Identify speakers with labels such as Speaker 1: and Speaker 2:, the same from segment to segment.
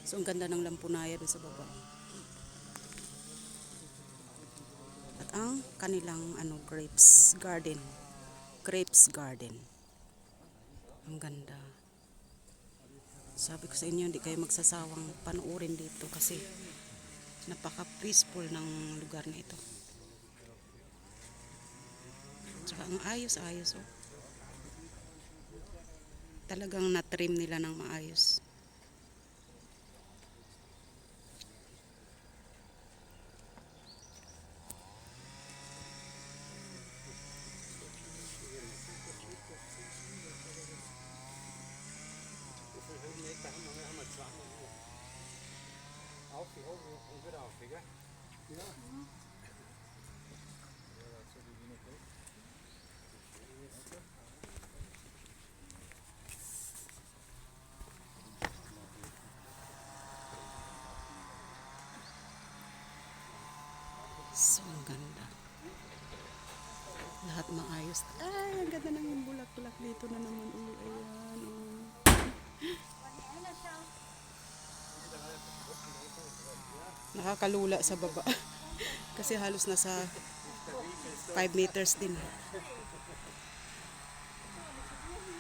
Speaker 1: So, ang ganda ng lampunaya doon sa baba. At ang kanilang grapes garden. Grapes garden. Ang ganda. Sabi ko sa inyo, hindi kayo magsasawang panuorin dito kasi napaka-peaceful ng lugar na ito. Tsaka ang ayos-ayos, oh. Talagang na-trim nila ng maayos. So, ang ganda. Lahat maayos. Ay, ang ganda ng yung bulak-bulak dito na naman. Ayan, oh. Nakakalula sa baba. Kasi halos nasa 5 meters din.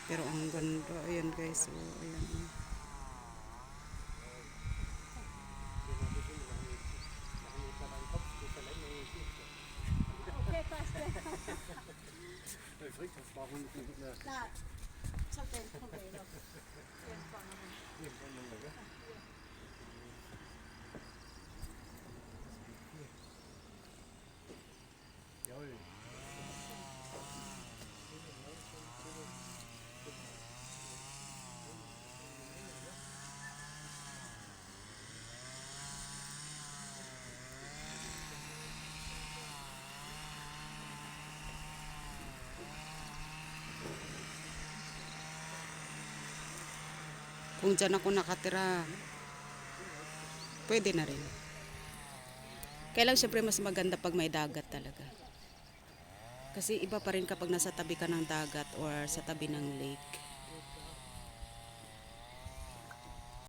Speaker 1: Pero ang ganda. Ayan guys. So, ayan. Kung dyan ako nakatira, pwede na rin. Kailang syempre mas maganda pag may dagat talaga. Kasi iba pa rin kapag nasa tabi ka ng dagat or sa tabi ng lake.